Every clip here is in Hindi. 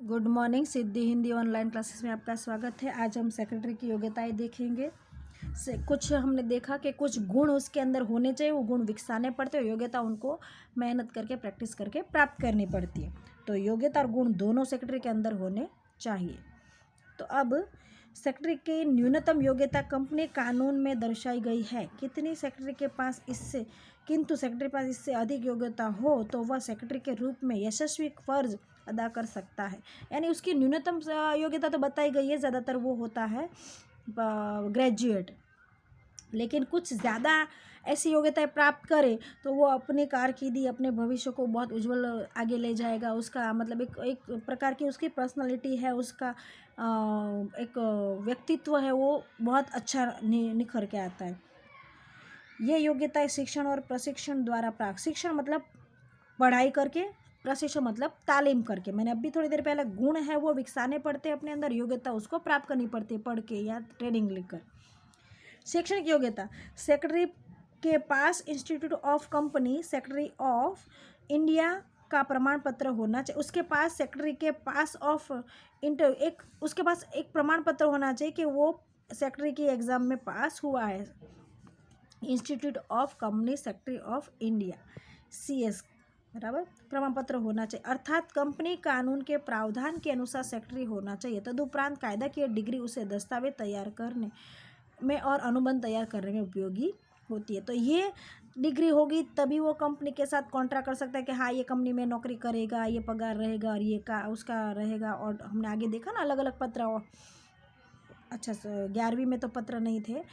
Good morning. Siddhi Hindi online classes में आपका स्वागत है। आज हम सेक्रेटरी की योग्यताएं देखेंगे। कुछ हमने देखा कि कुछ गुण उसके अंदर होने चाहिए, वो गुण विकसाने पड़ते हैं। योग्यता उनको मेहनत करके प्रैक्टिस करके प्राप्त करनी पड़ती है। तो योग्यता और गुण दोनों सेक्रेटरी के अंदर होने चाहिए। तो अब सेक्रेटरी की न्यूनतम योग्यता कंपनी कानून में दर्शाई गई है। कितनी सेक्रेटरी के पास इससे किंतु सेक्रेटरी के पास इससे अधिक योग्यता हो तो वह सेक्रेटरी के रूप में यशस्वी फर्ज अदा कर सकता है। यानी उसकी न्यूनतम योग्यता तो बताई गई है, ज़्यादातर वो होता है ग्रेजुएट, लेकिन कुछ ज़्यादा ऐसी योग्यताएं प्राप्त करे तो वो अपनी कारकिर्दी, अपने भविष्य को बहुत उज्जवल आगे ले जाएगा। उसका मतलब एक प्रकार की उसकी पर्सनालिटी है, उसका एक व्यक्तित्व है, वो बहुत अच्छा निखर के आता है। ये योग्यताएं शिक्षण और प्रशिक्षण द्वारा प्राप्त। शिक्षण मतलब पढ़ाई करके, प्रशिक्षण मतलब तालीम करके। मैंने अभी थोड़ी देर पहले गुण है वो विकसाने पड़ते हैं अपने अंदर, योग्यता उसको प्राप्त करनी पड़ती है पढ़ के या ट्रेनिंग लेकर। शैक्षणिक योग्यता सेक्रेटरी के पास institute of company secretary of India का प्रमाण पत्र होना चाहिए। उसके पास सेक्रेटरी के पास उसके पास एक प्रमाण पत्र होना चाहिए कि वो सेक्रेटरी की एग्ज़ाम में पास हुआ है। Institute of company secretary of India CS बराबर प्रमाण पत्र होना चाहिए, अर्थात कंपनी कानून के प्रावधान के अनुसार सेक्रेटरी होना चाहिए। तदुपरांत कायदा की डिग्री उसे दस्तावेज तैयार करने में और अनुबंध तैयार करने में उपयोगी होती है। तो ये डिग्री होगी तभी वो कंपनी के साथ कॉन्ट्रैक्ट कर सकता है कि हाँ ये कंपनी में नौकरी करेगा, ये पगार रहेगा और ये उसका रहेगा। और हमने आगे देखा ना अलग अलग पत्र। अच्छा 11वीं में तो पत्र नहीं थे,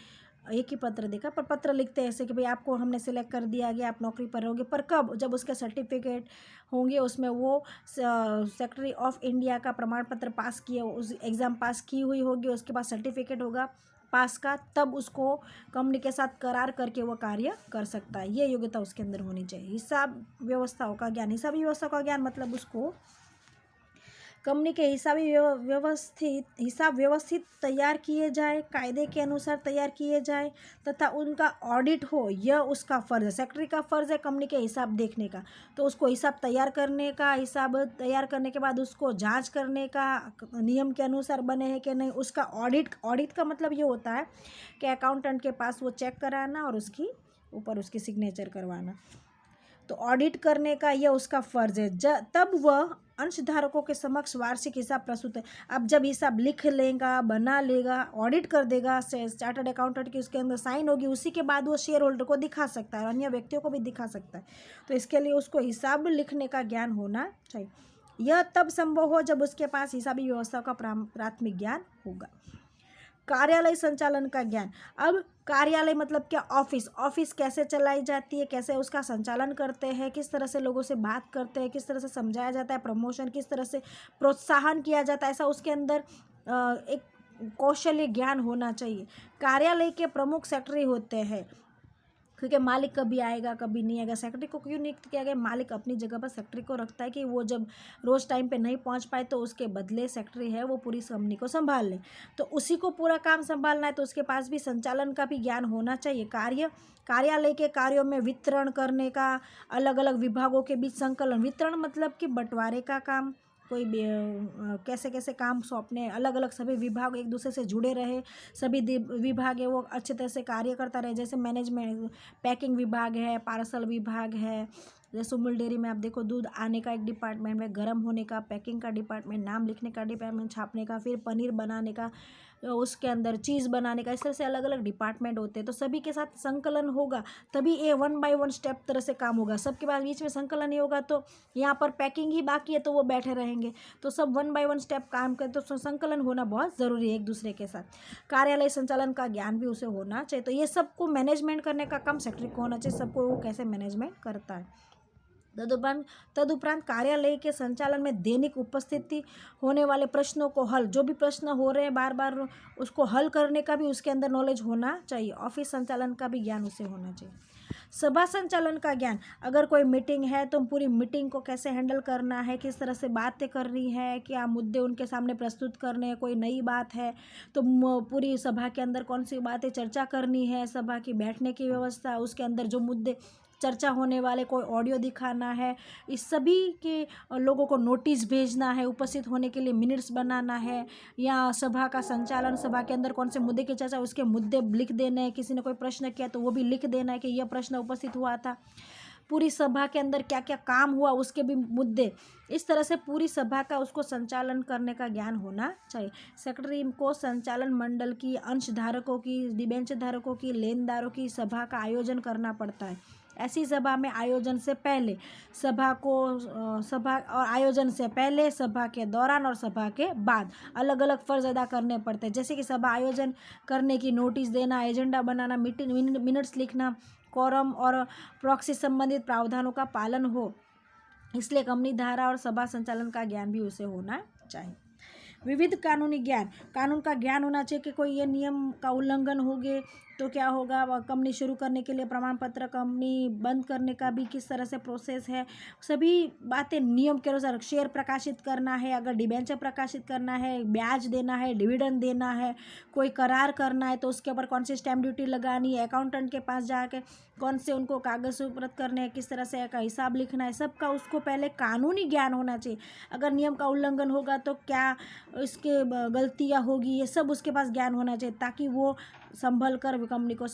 एक ही पत्र देखा, पर पत्र लिखते हैं ऐसे कि भाई आपको हमने सिलेक्ट कर दिया गया, आप नौकरी पर रहोगे। पर कब? जब उसके सर्टिफिकेट होंगे, उसमें वो सेक्रेटरी ऑफ इंडिया का प्रमाण पत्र पास किया, उस एग्ज़ाम पास की हुई होगी, उसके पास सर्टिफिकेट होगा पास का, तब उसको कंपनी के साथ करार करके वो कार्य कर सकता है। ये योग्यता उसके अंदर होनी चाहिए। हिसाब व्यवस्थाओं का ज्ञान। हिसाबी व्यवस्था का ज्ञान मतलब उसको कंपनी के हिसाब व्यवस्थित तैयार किए जाए, कायदे के अनुसार तैयार किए जाए तथा उनका ऑडिट हो, यह उसका फ़र्ज़ है। सेक्रेटरी का फ़र्ज़ है कंपनी के हिसाब देखने का, तो उसको हिसाब तैयार करने का, हिसाब तैयार करने के बाद उसको जांच करने का, नियम के अनुसार बने हैं कि नहीं। उसका ऑडिट का मतलब ये होता है कि अकाउंटेंट के पास वो चेक कराना और उसकी ऊपर उसकी सिग्नेचर करवाना। तो ऑडिट करने का यह उसका फ़र्ज़ है। तब वह अंशधारकों के समक्ष वार्षिक हिसाब प्रस्तुत है। अब जब हिसाब लिख लेगा, बना लेगा, ऑडिट कर देगा, चार्टर्ड अकाउंटेंट की उसके अंदर साइन होगी, उसी के बाद वो शेयर होल्डर को दिखा सकता है, अन्य व्यक्तियों को भी दिखा सकता है। तो इसके लिए उसको हिसाब लिखने का ज्ञान होना चाहिए। यह तब संभव हो जब उसके पास हिसाबी व्यवस्था का प्राथमिक ज्ञान होगा। कार्यालय संचालन का ज्ञान। अब कार्यालय मतलब क्या? ऑफिस कैसे चलाई जाती है, कैसे उसका संचालन करते हैं, किस तरह से लोगों से बात करते हैं, किस तरह से समझाया जाता है, प्रमोशन किस तरह से प्रोत्साहन किया जाता है, ऐसा उसके अंदर एक कौशल्य ज्ञान होना चाहिए। कार्यालय के प्रमुख सेक्रेटरी होते हैं, क्योंकि मालिक कभी आएगा कभी नहीं आएगा। सेक्रेटरी को क्यों नियुक्त किया गया? मालिक अपनी जगह पर सेक्रेटरी को रखता है कि वो जब रोज़ टाइम पे नहीं पहुंच पाए तो उसके बदले सेक्रेटरी है वो पूरी कंपनी को संभाल ले। तो उसी को पूरा काम संभालना है, तो उसके पास भी संचालन का भी ज्ञान होना चाहिए। कार्यालय के कार्यों में वितरण करने का, अलग अलग विभागों के बीच संकलन। वितरण मतलब कि बंटवारे का काम, कोई कैसे कैसे काम सौंपने, अलग अलग सभी विभाग एक दूसरे से जुड़े रहे, सभी विभाग है वो अच्छे तरह से कार्य करता रहे। जैसे मैनेजमेंट, पैकिंग विभाग है, पार्सल विभाग है। जैसे अमूल डेयरी में आप देखो, दूध आने का एक डिपार्टमेंट है, गर्म होने का, पैकिंग का डिपार्टमेंट, नाम लिखने का डिपार्टमेंट, छापने का, फिर पनीर बनाने का, उसके अंदर चीज़ बनाने का, इस तरह से अलग अलग डिपार्टमेंट होते हैं। तो सभी के साथ संकलन होगा तभी ये 1 बाय 1 स्टेप तरह से काम होगा। सबके पास बीच में संकलन नहीं होगा तो यहाँ पर पैकिंग ही बाकी है तो वो बैठे रहेंगे। तो सब 1 बाय 1 स्टेप काम करें तो संकलन होना बहुत ज़रूरी है एक दूसरे के साथ। कार्यालय संचालन का ज्ञान भी उसे होना चाहिए। तो ये सबको मैनेजमेंट करने का काम सेक्रेटरी को होना चाहिए, सबको वो कैसे मैनेजमेंट करता है। तदुपरांत कार्यालय के संचालन में दैनिक उपस्थिति होने वाले प्रश्नों को हल, जो भी प्रश्न हो रहे हैं बार बार उसको हल करने का भी उसके अंदर नॉलेज होना चाहिए। ऑफिस संचालन का भी ज्ञान उसे होना चाहिए। सभा संचालन का ज्ञान। अगर कोई मीटिंग है तो पूरी मीटिंग को कैसे हैंडल करना है, किस तरह से बातें करनी है, क्या मुद्दे उनके सामने प्रस्तुत करने हैं, कोई नई बात है तो पूरी सभा के अंदर कौन सी बातें चर्चा करनी है, सभा की बैठने की व्यवस्था, उसके अंदर जो मुद्दे चर्चा होने वाले कोई ऑडियो दिखाना है, इस सभी के लोगों को नोटिस भेजना है, उपस्थित होने के लिए मिनट्स बनाना है, या सभा का संचालन, सभा के अंदर कौन से मुद्दे की चर्चा उसके मुद्दे लिख देने हैं, किसी ने कोई प्रश्न किया तो वो भी लिख देना है कि यह प्रश्न उपस्थित हुआ था, पूरी सभा के अंदर क्या क्या काम हुआ उसके भी मुद्दे, इस तरह से पूरी सभा का उसको संचालन करने का ज्ञान होना चाहिए। सेक्रेटरी को संचालन मंडल की, अंशधारकों की, डिबेंचर धारकों की, लेनदारों की सभा का आयोजन करना पड़ता है। ऐसी सभा में आयोजन से पहले, सभा और आयोजन से पहले, सभा के दौरान और सभा के बाद अलग अलग फ़र्ज अदा करने पड़ते हैं। जैसे कि सभा आयोजन करने की नोटिस देना, एजेंडा बनाना, मिनट्स लिखना, कोरम और प्रॉक्सी संबंधित प्रावधानों का पालन हो, इसलिए कंपनी धारा और सभा संचालन का ज्ञान भी उसे होना चाहिए। विविध कानूनी ज्ञान, कानून का ज्ञान होना चाहिए कि कोई ये नियम का उल्लंघन हो गए तो क्या होगा, कंपनी शुरू करने के लिए प्रमाण पत्र, कंपनी बंद करने का भी किस तरह से प्रोसेस है, सभी बातें नियम के अनुसार। शेयर प्रकाशित करना है, अगर डिबेंचर प्रकाशित करना है, ब्याज देना है, डिविडेंड देना है, कोई करार करना है तो उसके ऊपर कौन सी स्टैम्प ड्यूटी लगानी है, अकाउंटेंट के पास जाके कौन से उनको कागज़ सुपुर्द करने हैं, किस तरह से का हिसाब लिखना है, सबका उसको पहले कानूनी ज्ञान होना चाहिए। अगर नियम का उल्लंघन होगा तो क्या इसके गलतियाँ होगी, ये सब उसके पास ज्ञान होना चाहिए, ताकि वो संभल कर कंपनी को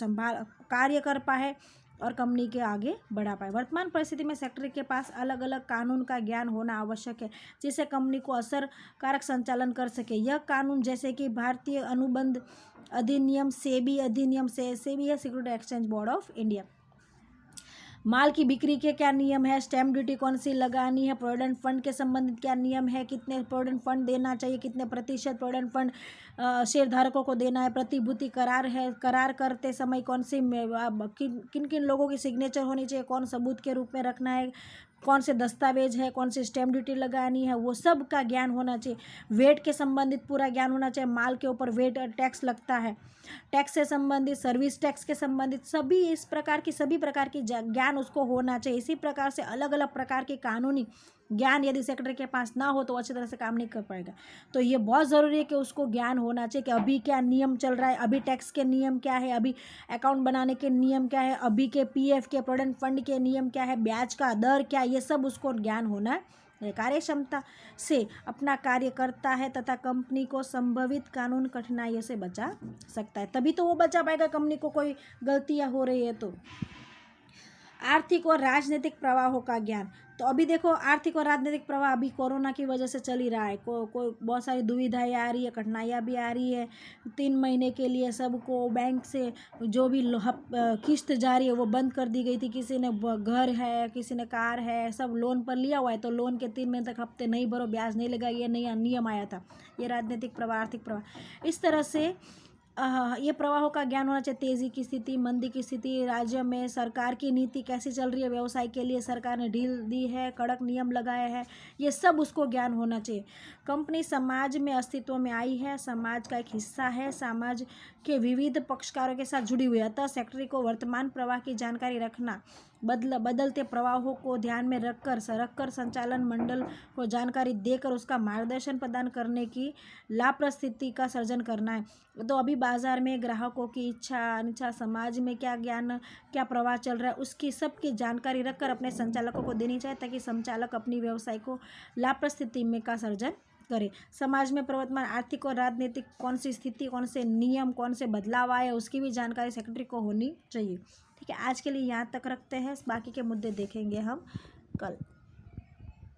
कार्य कर पाए और कंपनी के आगे बढ़ा पाए। वर्तमान परिस्थिति में सेक्रेटरी के पास अलग अलग कानून का ज्ञान होना आवश्यक है, जिससे कंपनी को असरकारक संचालन कर सके। यह कानून जैसे कि भारतीय अनुबंध अधिनियम, सेबी अधिनियम, सेबी है security exchange board of India, माल की बिक्री के क्या नियम है, स्टैम्प ड्यूटी कौन सी लगानी है, प्रोविडेंट फंड के संबंधित क्या नियम है, कितने प्रोविडेंट फंड देना चाहिए, कितने प्रतिशत प्रोविडेंट फंड शेयरधारकों को देना है, प्रतिभूति करार है, करार करते समय कौन सी किन किन लोगों की सिग्नेचर होनी चाहिए, कौन सबूत के रूप में रखना है, कौन से दस्तावेज है, कौन सी स्टैम्प ड्यूटी लगानी है, वो सब का ज्ञान होना चाहिए। वेट के संबंधित पूरा ज्ञान होना चाहिए, माल के ऊपर वेट टैक्स लगता है, टैक्स से संबंधित, सर्विस टैक्स के संबंधित सभी इस प्रकार की सभी प्रकार की ज्ञान उसको होना चाहिए। इसी प्रकार से अलग अलग प्रकार के कानूनी ज्ञान यदि सेक्रेटरी के पास ना हो तो अच्छी तरह से काम नहीं कर पाएगा। तो ये बहुत ज़रूरी है कि उसको ज्ञान होना चाहिए कि अभी क्या नियम चल रहा है, अभी टैक्स के नियम क्या है, अभी अकाउंट बनाने के नियम क्या है, अभी के पीएफ के प्रोविडेंट फंड के नियम क्या है, ब्याज का दर क्या, ये सब उसको ज्ञान होना है। कार्यक्षमता से अपना कार्य करता है तथा कंपनी को संभवित कानून कठिनाइयों से बचा सकता है, तभी तो वो बचा पाएगा कंपनी को कोई गलतियाँ हो रही है तो। आर्थिक और राजनीतिक प्रवाहों का ज्ञान, तो अभी देखो आर्थिक और राजनीतिक प्रवाह अभी कोरोना की वजह से चल ही रहा है, कोई बहुत सारी दुविधाएं आ रही है, कठिनाइयाँ भी आ रही है। 3 महीने के लिए सबको बैंक से जो भी किस्त जा रही है वो बंद कर दी गई थी। किसी ने घर है, किसी ने कार है, सब लोन पर लिया हुआ है, तो लोन के 3 महीने तक हफ्ते नहीं भरो, ब्याज नहीं लगा, ये नया नियम आया था। ये राजनीतिक प्रवाह, आर्थिक प्रवाह, इस तरह से ये प्रवाहों का ज्ञान होना चाहिए। तेज़ी की स्थिति, मंदी की स्थिति, राज्य में सरकार की नीति कैसी चल रही है, व्यवसाय के लिए सरकार ने ढील दी है, कड़क नियम लगाए हैं, ये सब उसको ज्ञान होना चाहिए। कंपनी समाज में अस्तित्व में आई है, समाज का एक हिस्सा है, समाज के विविध पक्षकारों के साथ जुड़ी हुई है, अतः सेक्रेटरी को वर्तमान प्रवाह की जानकारी रखना, बदलते प्रवाहों को ध्यान में रखकर संचालन मंडल को जानकारी देकर उसका मार्गदर्शन प्रदान करने की लाभप्रद स्थिति का सर्जन करना है। तो अभी बाजार में ग्राहकों की इच्छा अनिच्छा, समाज में क्या ज्ञान, क्या प्रवाह चल रहा है, उसकी सबकी जानकारी रखकर अपने संचालकों को देनी चाहिए, ताकि संचालक अपनी व्यवसाय को लाभप्रद स्थिति में का सर्जन करे। समाज में प्रवर्तमान आर्थिक और राजनीतिक कौन सी स्थिति, कौन से नियम, कौन से बदलाव आए, उसकी भी जानकारी सेक्रेटरी को होनी चाहिए। ठीक है, आज के लिए यहाँ तक रखते हैं, बाकी के मुद्दे देखेंगे हम कल।